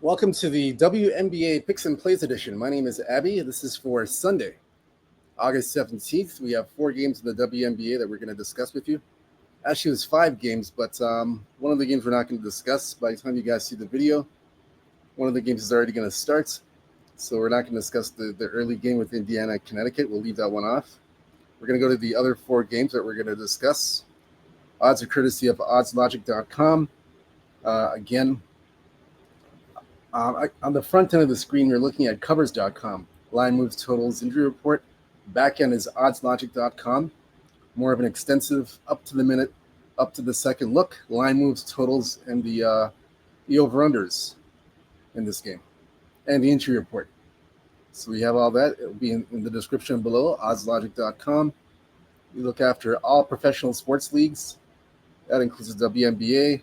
Welcome to the WNBA Picks and Plays edition. My name is Abby. This is for Sunday, August 17th. We have 4 games in the WNBA that we're going to discuss with you. Actually, it was 5 games, but one of the games we're not going to discuss. By the time you guys see the video, one of the games is already going to start. So we're not going to discuss the early game with Indiana and Connecticut. We'll leave that one off. We're going to go to the other 4 games that we're going to discuss. Odds are courtesy of oddslogic.com. Again, on the front end of the screen, you're looking at covers.com. Line moves, totals, injury report. Back end is oddslogic.com. More of an extensive, up to the minute, up to the second look. Line moves, totals, and the over-unders in this game. And the injury report. So we have all that. It'll be in the description below, oddslogic.com. We look after all professional sports leagues. That includes the WNBA.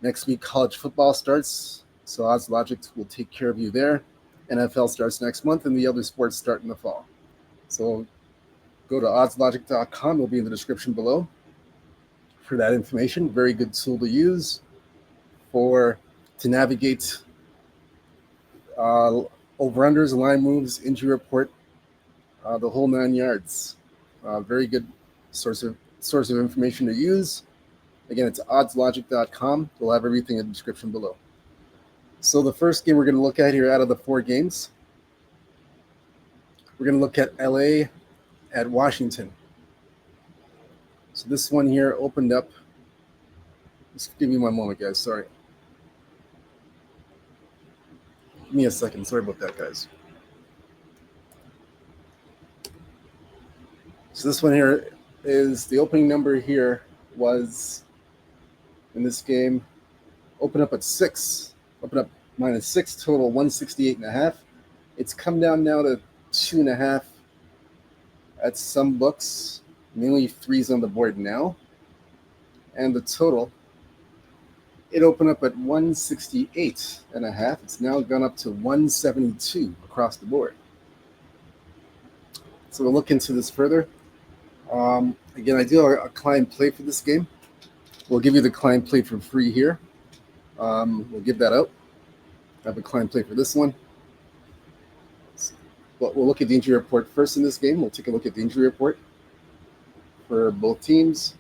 Next week, college football starts. So OddsLogic will take care of you there. NFL starts next month, and the other sports start in the fall. So go to oddslogic.com. It'll be in the description below for that information. Very good tool to use to navigate over-unders, line moves, injury report, the whole 9 yards. Very good source of information to use. Again, it's oddslogic.com. We'll have everything in the description below. So the first game we're going to look at here out of the 4 games, we're going to look at LA at Washington. So this one here opened up. Just give me 1 moment, guys. Sorry. Give me a second. Sorry about that, guys. So this one here is the opening number here was in this game open up at 6. Open up -6, total 168.5. It's come down now to 2.5 at some books, mainly 3s on the board now. And the total, it opened up at 168.5. It's now gone up to 172 across the board. So we'll look into this further. Again, I do a client play for this game. We'll give you the client play for free here. We'll give that out. I have a client play for this one. But we'll look at the injury report first in this game. We'll take a look at the injury report for both teams.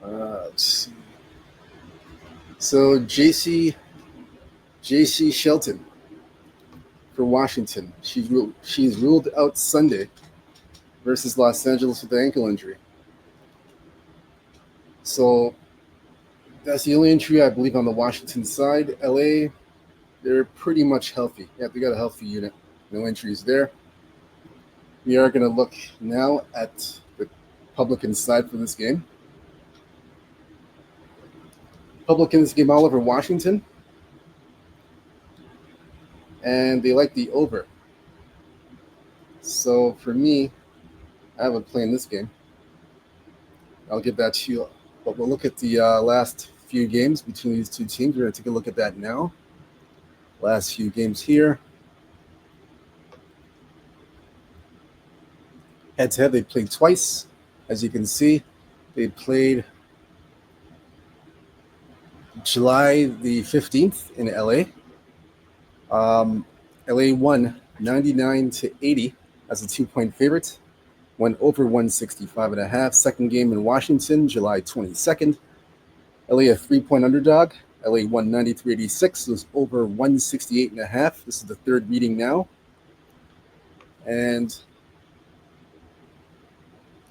Let's see. So JC Shelton for Washington. She's ruled out Sunday versus Los Angeles with the ankle injury. So that's the only injury, I believe, on the Washington side. LA, they're pretty much healthy. Yeah, they got a healthy unit. No injuries there. We are going to look now at the Republican side for this game. Public in this game all over Washington. And they like the over. So for me, I have a play in this game. I'll give that to you. But we'll look at the last few games between these 2 teams. We're going to take a look at that now. Last few games here. Head-to-head, they played twice. As you can see, they played July the 15th in LA. LA won 99-80 as a 2-point favorite. Went over 165.5. Second game in Washington, July 22nd. LA a 3-point underdog. LA won 93-86. It was over 168.5. This is the 3rd meeting now. And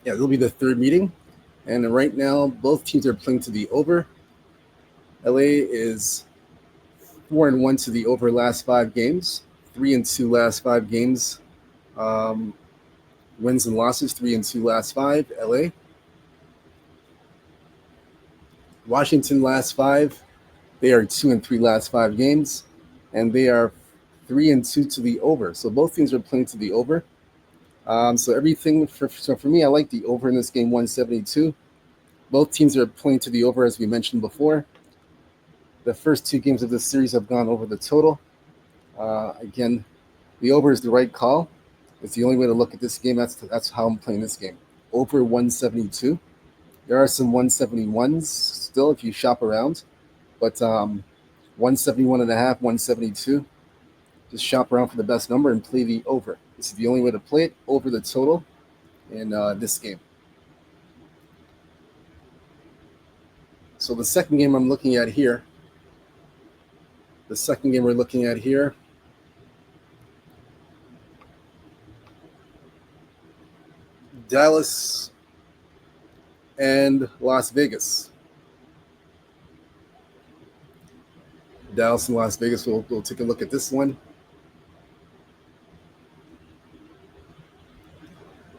yeah, it'll be the 3rd meeting. And right now, both teams are playing to the over. LA is 4-1 to the over last 5 games. 3-2 last 5 games. Wins and losses, 3-2 last 5, LA. Washington last 5, they are 2-3 last 5 games, and they are 3-2 to the over. So both teams are playing to the over. So for me, I like the over in this game, 172. Both teams are playing to the over, as we mentioned before. The first 2 games of this series have gone over the total. Again, the over is the right call. It's the only way to look at this game. That's how I'm playing this game. Over 172. There are some 171s still if you shop around, but 171.5, 172. Just shop around for the best number and play the over. This is the only way to play it, over the total in this game. So the second game I'm looking at here, Dallas and Las Vegas. Dallas and Las Vegas, we'll take a look at this one.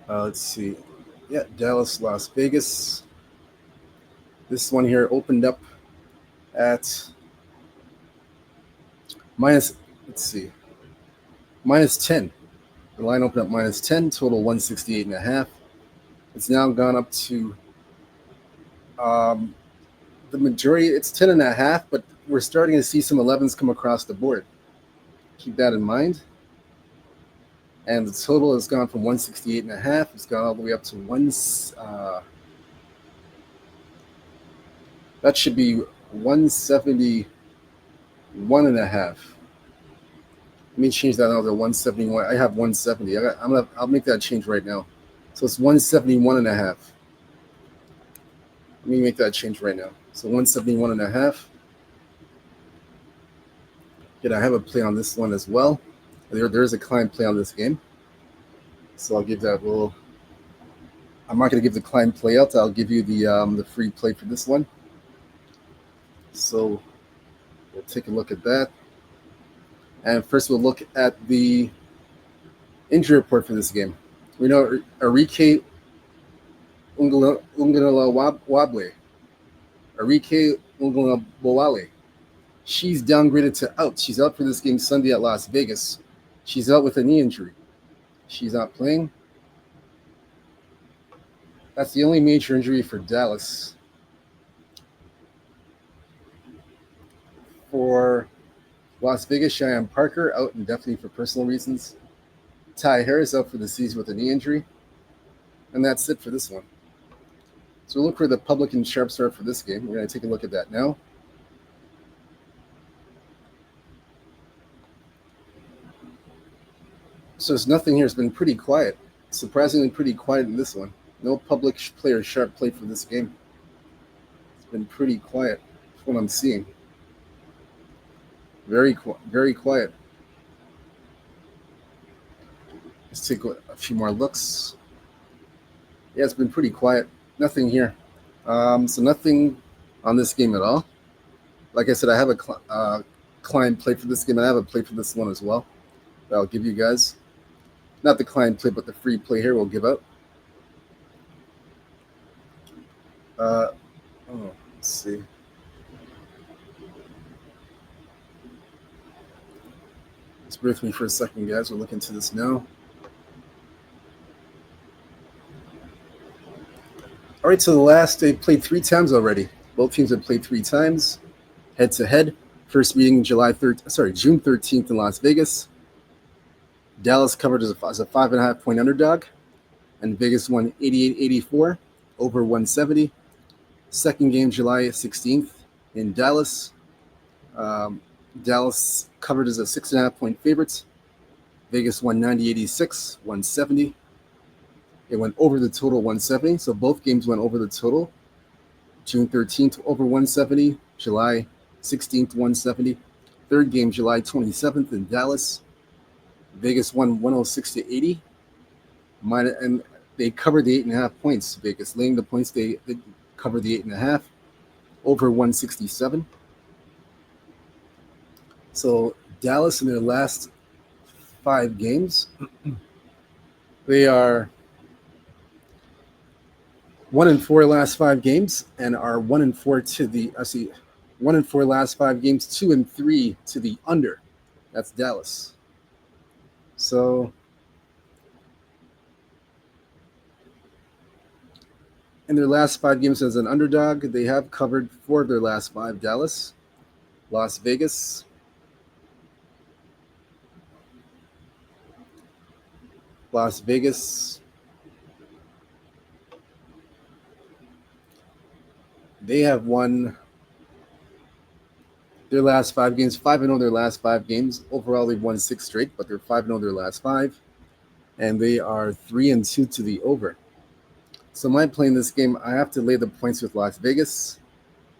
Let's see. Yeah, Dallas, Las Vegas. This one here opened up at minus 10. The line opened up minus 10, total 168.5. It's now gone up to the majority, it's 10.5, but we're starting to see some 11s come across the board. Keep that in mind. And the total has gone from 168.5. It's gone all the way up to that should be 171.5. Let me change that now to 171. I have 170. I'll make that change right now. So it's 171.5. Let me make that change right now. So 171.5. I have a play on this one as well. There's a client play on this game. So I'll give that I'm not going to give the client play out. I'll give you the free play for this one. So we'll take a look at that. And first we'll look at the injury report for this game. We know Arike Ungalawable. Arike Ungalawable. She's downgraded to out. She's out for this game Sunday at Las Vegas. She's out with a knee injury. She's not playing. That's the only major injury for Dallas. For Las Vegas, Cheyenne Parker out indefinitely for personal reasons. Ty Harris out for the season with a knee injury. And that's it for this one. So we'll look for the public and sharp start for this game. We're going to take a look at that now. So there's nothing here. It's been pretty quiet. Surprisingly pretty quiet in this one. No public player sharp play for this game. It's been pretty quiet. That's what I'm seeing. Very quiet. Let's take a few more looks. Yeah, it's been pretty quiet. Nothing here. So nothing on this game at all. Like I said, I have a client play for this game. I have a play for this one as well that I'll give you guys. Not the client play, but the free play here we'll give out. Let's see. Just bear with me for a second, guys. We'll look into this now. All right, so the last, they played 3 times already. Both teams have played 3 times, head-to-head. First meeting June 13th in Las Vegas. Dallas covered as a 5.5-point underdog, and Vegas won 88-84, over 170. Second game, July 16th in Dallas. Dallas covered as a 6.5-point favorite. Vegas won 90-86, 170. It went over the total 170, so both games went over the total. June 13th over 170, July 16th 170. Third game, July 27th in Dallas. Vegas won 106-80. And they covered the 8.5 points. Vegas laying the points, they covered the 8.5, over 167. So Dallas in their last 5 games, they are 1-4 last 5 games, and are 1-4 to the 1-4 last 5 games, 2-3 to the under. That's Dallas. So in their last 5 games as an underdog, they have covered 4 of their last 5. Dallas, Las Vegas, They have won their last 5 games, 5-0 their last 5 games. Overall, they've won 6 straight, but they're 5-0 their last 5, and they are 3-2 to the over. So, my play in this game, I have to lay the points with Las Vegas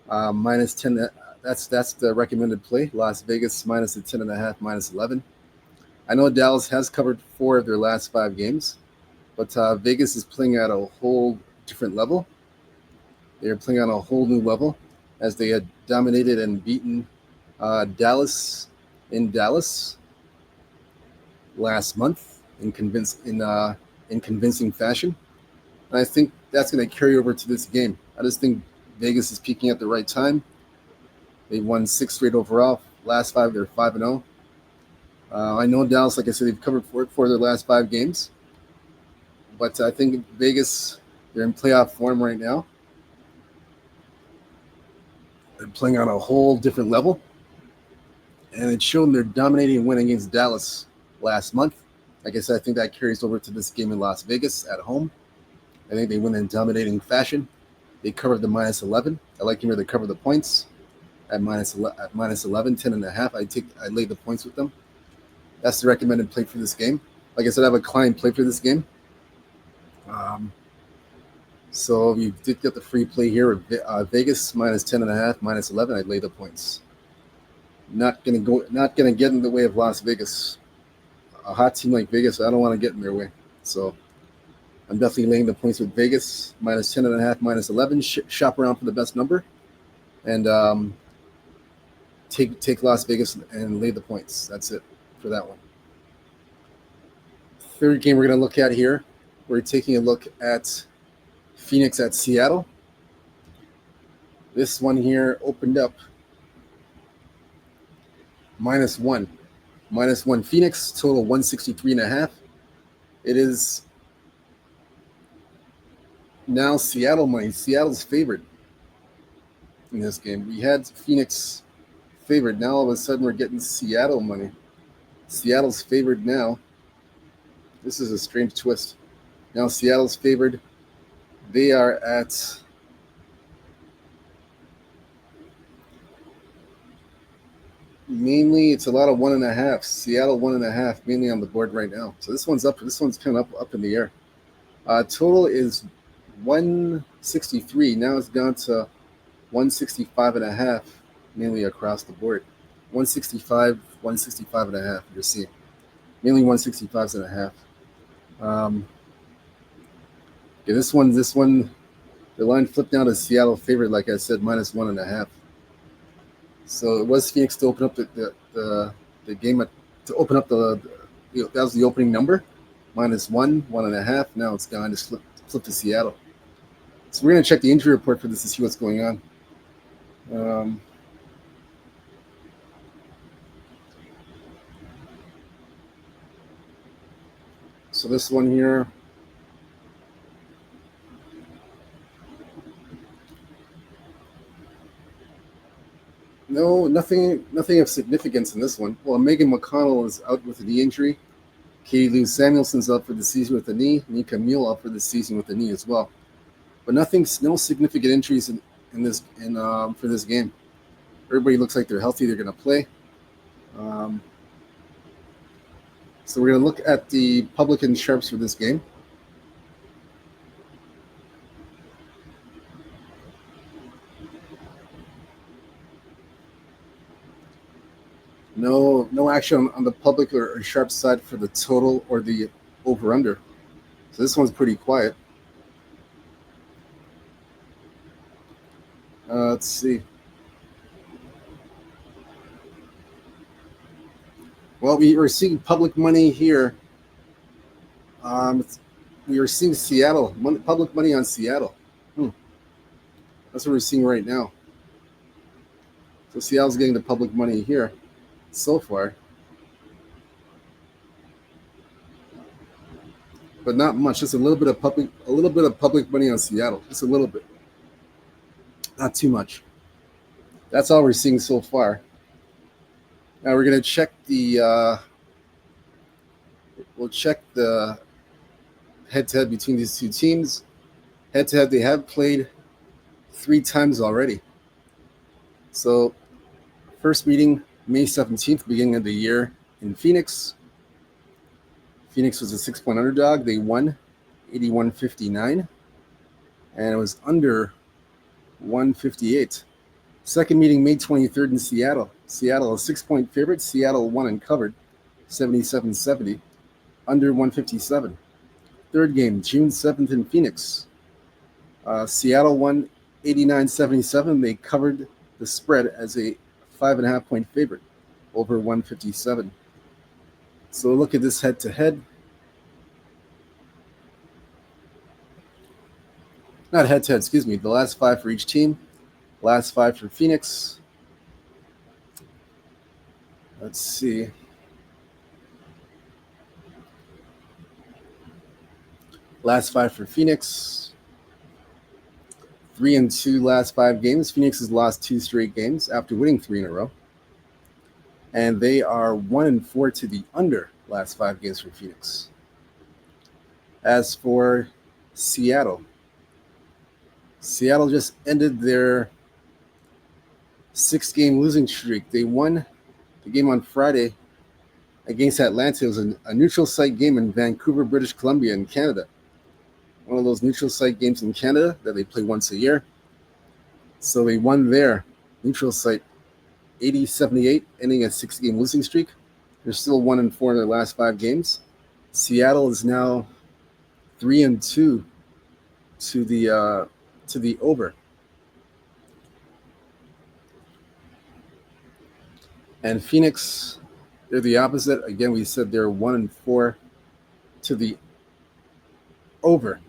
minus 10. That's the recommended play. Las Vegas minus the 10.5, minus 11. I know Dallas has covered 4 of their last 5 games, but Vegas is playing at a whole different level. They are playing on a whole new level as they had dominated and beaten Dallas in Dallas last month in convincing fashion. And I think that's going to carry over to this game. I just think Vegas is peaking at the right time. They won 6 straight overall. Last 5, they're 5-0. I know Dallas, like I said, they've covered 4 of their last 5 games. But I think Vegas, they're in playoff form right now. They're playing on a whole different level. And it's shown their dominating win against Dallas last month. Like I said, I think that carries over to this game in Las Vegas at home. I think they win in dominating fashion. They covered the minus 11. I like them where they cover the points at minus 11, 10.5. I lay the points with them. That's the recommended play for this game. Like I said, I have a client play for this game. So you did get the free play here at Vegas minus 10.5, minus 11. I'd lay the points. Not gonna get in the way of Las Vegas. A hot team like Vegas, I don't want to get in their way. So I'm definitely laying the points with Vegas minus 10.5, minus 11. Shop around for the best number, and take Las Vegas and lay the points. That's it for that one. Third game we're going to look at here. We're taking a look at Phoenix at Seattle. This one here opened up -1. -1 Phoenix, total 163.5. It is now Seattle money. Seattle's favored in this game. We had Phoenix favored. Now all of a sudden we're getting Seattle money. Seattle's favored now. This is a strange twist. Now Seattle's favored. They are at mainly, it's a lot of 1.5. Seattle 1.5 mainly on the board right now. So this one's up. This one's kind of up in the air. Total is 163. Now it's down to 165.5 mainly across the board. 165, 165.5. You're seeing mainly 165.5. Yeah, this one, the line flipped down to Seattle favorite, like I said, -1.5. So it was Phoenix to open up the game to open up that was the opening number, -1, 1.5. Now it's gone. Just flipped to Seattle. So we're gonna check the injury report for this to see what's going on. So this one here. No, nothing of significance in this one. Well, Megan McConnell is out with a knee injury. Katie Lou Samuelson's out for the season with a knee. Nika Mule out for the season with a knee as well. But no significant injuries for this game. Everybody looks like they're healthy. They're going to play. So we're going to look at the public and sharps for this game. No action on the public or sharp side for the total or the over-under. So this one's pretty quiet. Let's see. Well, we are seeing public money here. We are seeing Seattle, public money on Seattle. That's what we're seeing right now. So Seattle's getting the public money here so far. But not much. Just a little bit of public money on Seattle. Just a little bit. Not too much. That's all we're seeing so far. Now we're going to check we'll check the head-to-head between these two teams. Head-to-head, they have played 3 times already. So first meeting, May 17th, beginning of the year in Phoenix. Phoenix was a 6-point underdog. They won 81-59, and it was under 158. Second meeting, May 23rd in Seattle. Seattle, a 6-point favorite. Seattle won and covered 77-70, under 157. Third game, June 7th in Phoenix. Seattle won 89-77. They covered the spread as a 5.5-point favorite, over 157. So look at this head-to-head. Not head-to-head, excuse me. The last 5 for each team. Last 5 for Phoenix. Let's see. Last 5 for Phoenix. 3-2 last 5 games. Phoenix has lost 2 straight games after winning 3 in a row. And they are 1-4 to the under last 5 games for Phoenix. As for Seattle, Seattle just ended their 6-game losing streak. They won the game on Friday against Atlanta. It was a neutral site game in Vancouver, British Columbia in Canada. One of those neutral site games in Canada that they play once a year. So they won their neutral site 80-78, ending a 6-game losing streak. They're still 1-4 in their last 5 games. Seattle is now 3-2 to the over. And Phoenix, they're the opposite. Again, we said they're 1-4 to the over.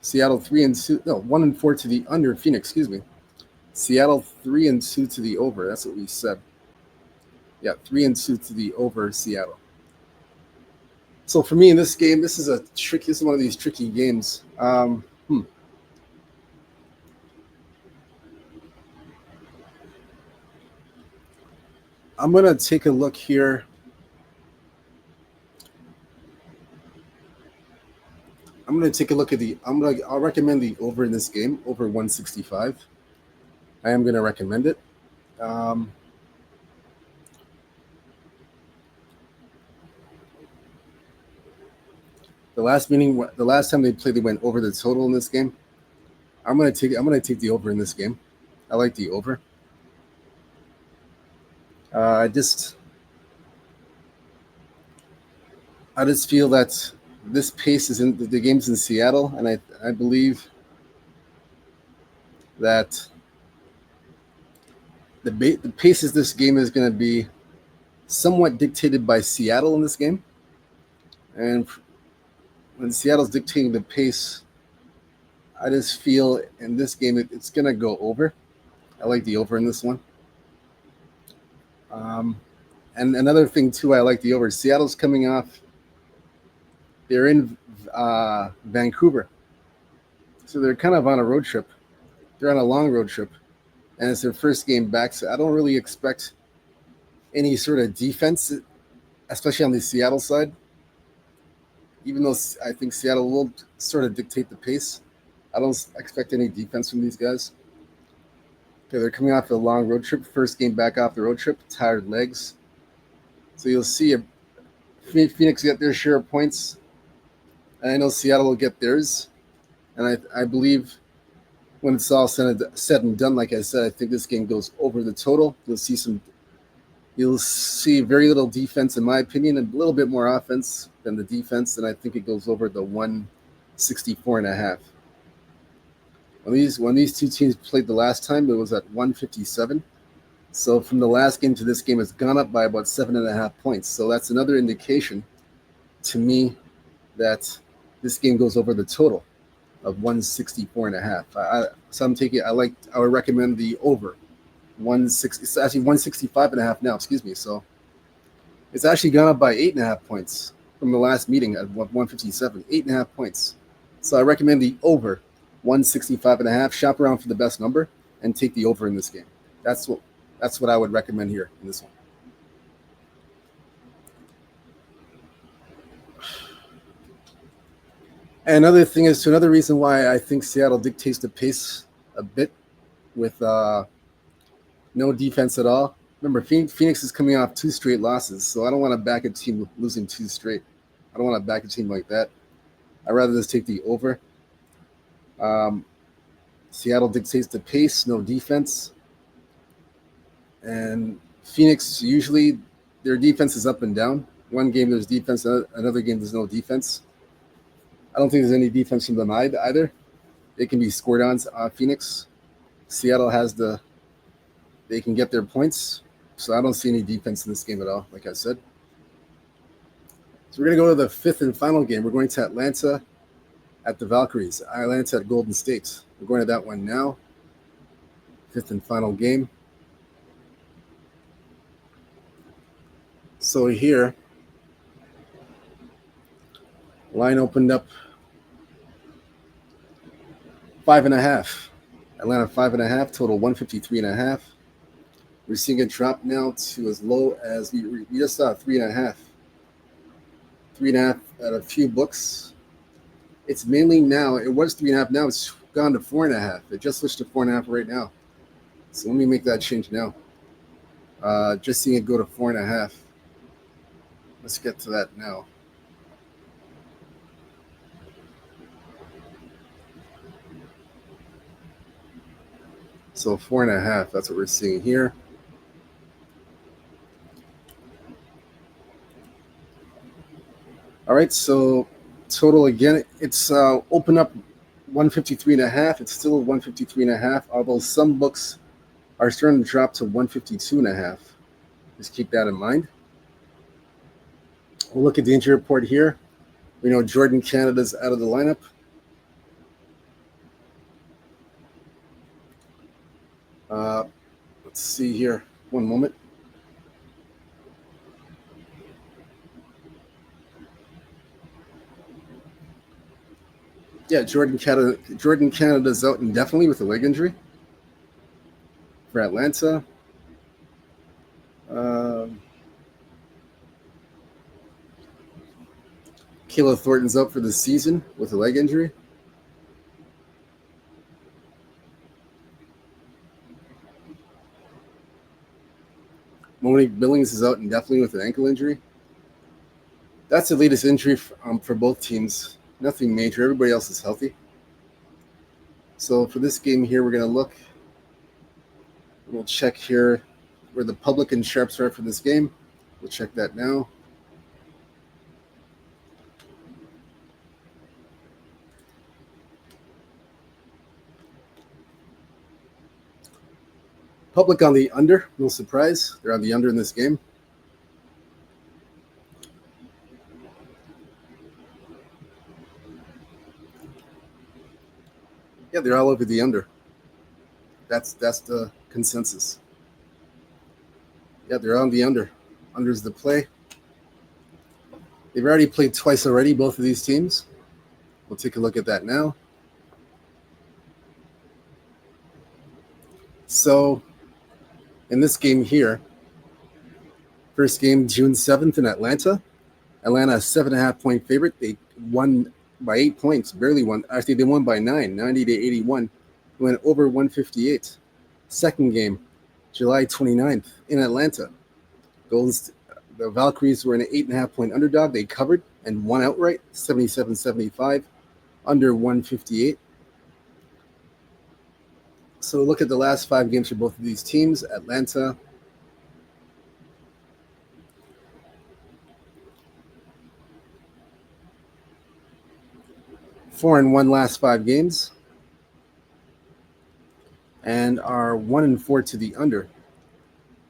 Seattle 3-2. No, 1-4 to the under. Phoenix, excuse me. Seattle 3-2 to the over. That's what we said. Yeah, 3-2 to the over Seattle. So for me in this game, this is one of these tricky games. I'm gonna take a look here. I'm gonna take a look at I'll recommend the over in this game, over 165. I am gonna recommend it. The last time they played, they went over the total in this game. I'm gonna take the over in this game. I like the over. I just feel that this pace is in the game's in Seattle, and I believe that the pace of this game is going to be somewhat dictated by Seattle in this game. And when Seattle's dictating the pace, I just feel in this game it's going to go over. I like the over in this one. And another thing, too, I like the over. Seattle's coming off. They're in Vancouver. So they're kind of on a road trip. They're on a long road trip. And it's their first game back. So I don't really expect any sort of defense, especially on the Seattle side. Even though I think Seattle will sort of dictate the pace, I don't expect any defense from these guys. Okay, they're coming off a long road trip. First game back off the road trip. Tired legs. So you'll see Phoenix get their share of points. And I know Seattle will get theirs. And I believe when it's all said and done, like I said, I think this game goes over the total. You'll see very little defense, in my opinion, and a little bit more offense than the defense, and I think it goes over the 164.5. When these two teams played the last time, it was at 157. So from the last game to this game, it's gone up by about 7.5 points. So that's another indication to me that this game goes over the total of 164.5. I would recommend the over 160. It's actually 165.5 now. Excuse me. So it's actually gone up by 8.5 points from the last meeting at 157. 8.5 points. So I recommend the over 165.5. Shop around for the best number and take the over in this game. That's what I would recommend here in this one. And another thing is, another reason why I think Seattle dictates the pace a bit with no defense at all. Remember, Phoenix is coming off 2 straight losses, so I don't want to back a team losing 2 straight. I don't want to back a team like that. I'd rather just take the over. Um, Seattle dictates the pace, no defense. And Phoenix, usually their defense is up and down. One game there's defense, another game there's no defense. I don't think there's any defense from them either. They can be scored on Phoenix. Seattle they can get their points. So I don't see any defense in this game at all, like I said. So we're going to go to the fifth and final game. We're going to Atlanta at the Valkyries. Atlanta at Golden State. We're going to that one now. Fifth and final game. So here, line opened up 5.5. Atlanta 5.5, total 153.5. We're seeing it drop now to as low as we just saw 3.5. 3.5 at a few books. It's mainly now, it was 3.5, now it's gone to 4.5. It just switched to 4.5 right now. So let me make that change now. Just seeing it go to 4.5. Let's get to that now. So 4.5, that's what we're seeing here. All right, so total again, it's open up 153.5. It's still 153.5, although some books are starting to drop to 152.5. Just keep that in mind. We'll look at the injury report here. We know Jordan Canada's out of the lineup. Let's see here. One moment. Yeah, Jordan Canada's out indefinitely with a leg injury for Atlanta. Kayla Thornton's out for the season with a leg injury. Monique Billings is out indefinitely with an ankle injury. That's the latest injury for both teams. Nothing major. Everybody else is healthy. So for this game here, we're going to look. We'll check here where the public and sharps are for this game. We'll check that now. Public on the under. No surprise. They're on the under in this game. Yeah, they're all over the under. That's the consensus. Yeah, they're on the under. Under's the play. They've already played twice already, both of these teams. We'll take a look at that now. So, in this game here, first game, June 7th in Atlanta. Atlanta, a 7.5-point favorite. They won by 8 points, barely won. Actually, they won by 9, 90-81. Went over 158. Second game, July 29th in Atlanta. The Valkyries were an 8.5-point underdog. They covered and won outright, 77-75, under 158. So look at the last 5 games for both of these teams. Atlanta, four and one last 5 games, and are 1-4 to the under.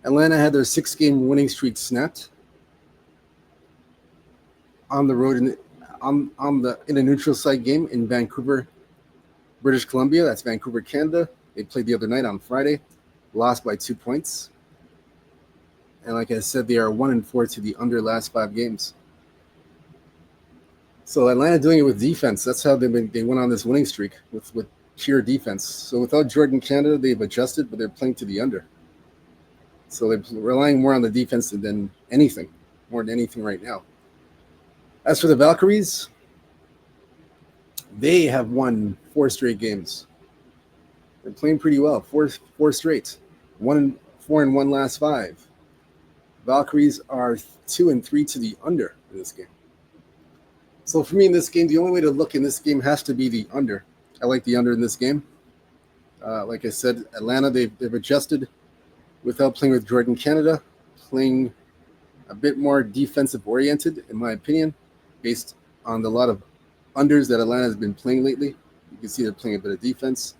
Atlanta had their 6-game winning streak snapped on the road in a neutral site game in Vancouver, British Columbia. That's Vancouver, Canada. They played the other night on Friday, lost by 2 points. And like I said, they are 1-4 to the under last 5 games. So Atlanta doing it with defense. That's how they went on this winning streak with pure defense. So without Jordan Canada, they've adjusted, but they're playing to the under. So they're relying more on the defense than anything, more than anything right now. As for the Valkyries, they have won 4 straight games. They're playing pretty well. Four straight. 4-1 last 5. Valkyries are 2-3 to the under in this game. So for me in this game, the only way to look in this game has to be the under. I like the under in this game. Like I said, Atlanta, they've adjusted without playing with Jordan Canada, playing a bit more defensive oriented, in my opinion, based on the lot of unders that Atlanta has been playing lately. You can see they're playing a bit of defense.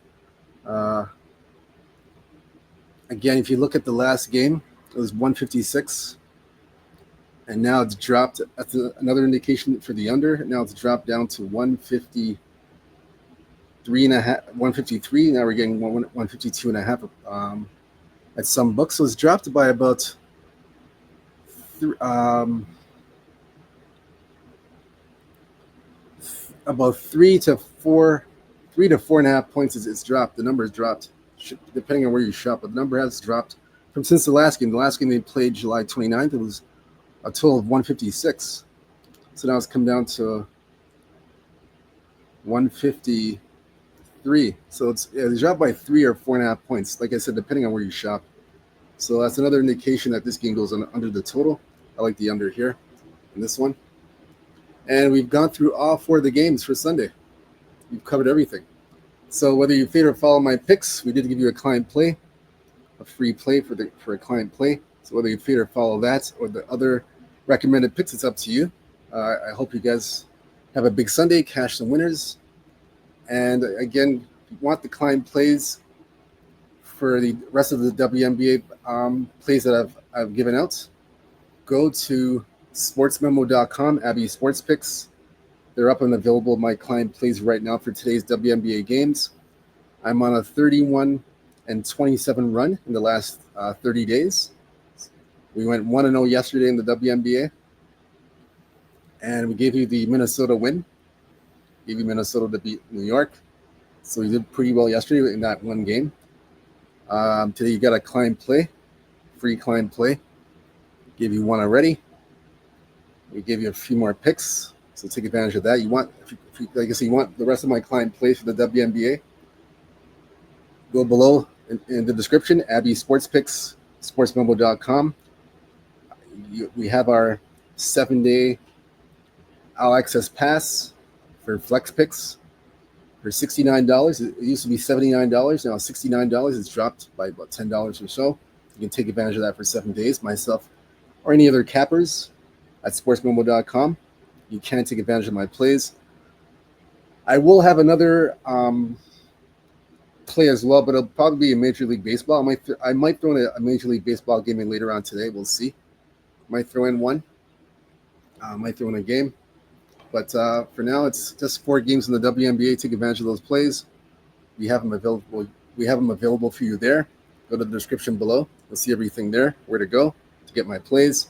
Again, if you look at the last game, it was 156, and now it's dropped. That's another indication for the under. Now it's dropped down to 153. Now we're getting 152 and a half at some books. So it's dropped by about 3 to 4.5 points. It's dropped. The number has dropped depending on where you shop, but the number has dropped from since the last game. The last game they played July 29th, it was a total of 156. So now it's come down to 153. So it's dropped by 3 or 4.5 points. Like I said, depending on where you shop. So that's another indication that this game goes under the total. I like the under here in this one. And we've gone through all 4 of the games for Sunday. We've covered everything. So whether you fade or follow my picks, we did give you a client play, a free play for a client play. So whether you fade or follow that or the other recommended picks, it's up to you. I hope you guys have a big Sunday, cash some winners. And again, if you want the client plays for the rest of the WNBA plays that I've given out, go to sportsmemo.com, Abby Sports Picks. They're up and available. My client plays right now for today's WNBA games. I'm on a 31-27 run in the last 30 days. We went 1-0 yesterday in the WNBA, and we gave you the Minnesota win. Gave you Minnesota to beat New York. So we did pretty well yesterday in that one game. Today you got a client play, free client play. Gave you one already. We gave you a few more picks. So take advantage of that. You want, like I said, you want the rest of my client plays for the WNBA, go below in the description, Abby Sports Picks, sportsmemo.com. We have our 7-day All Access Pass for Flex Picks for $69. It used to be $79. Now it's $69. It's dropped by about $10 or so. You can take advantage of that for 7 days, myself or any other cappers at sportsmemo.com. You can take advantage of my plays. I will have another play as well, but it'll probably be a Major League Baseball. I might throw in a Major League Baseball game in later on today. We'll see. Might throw in one. Might throw in a game. But for now, it's just 4 games in the WNBA. Take advantage of those plays. We have them available. We have them available for you there. Go to the description below. You'll see everything there. Where to go to get my plays.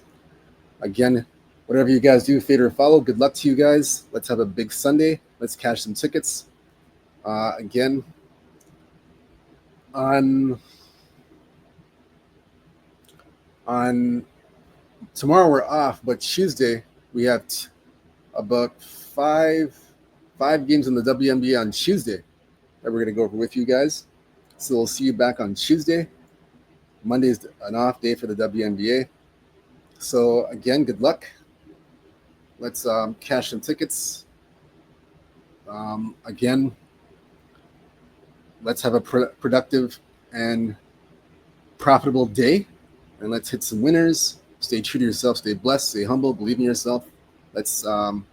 Again, whatever you guys do, fade or follow, good luck to you guys. Let's have a big Sunday. Let's cash some tickets. Again, on tomorrow we're off, but Tuesday we have about five games in the WNBA on Tuesday that we're going to go over with you guys. So we'll see you back on Tuesday. Monday's an off day for the WNBA. So again, good luck. Let's cash some tickets. Again, let's have a productive and profitable day. And let's hit some winners. Stay true to yourself. Stay blessed. Stay humble. Believe in yourself. Let's have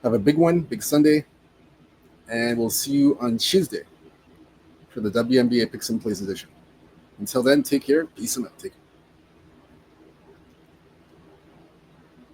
a big one, big Sunday. And we'll see you on Tuesday for the WNBA Picks and Plays edition. Until then, take care. Peace and out. Take care.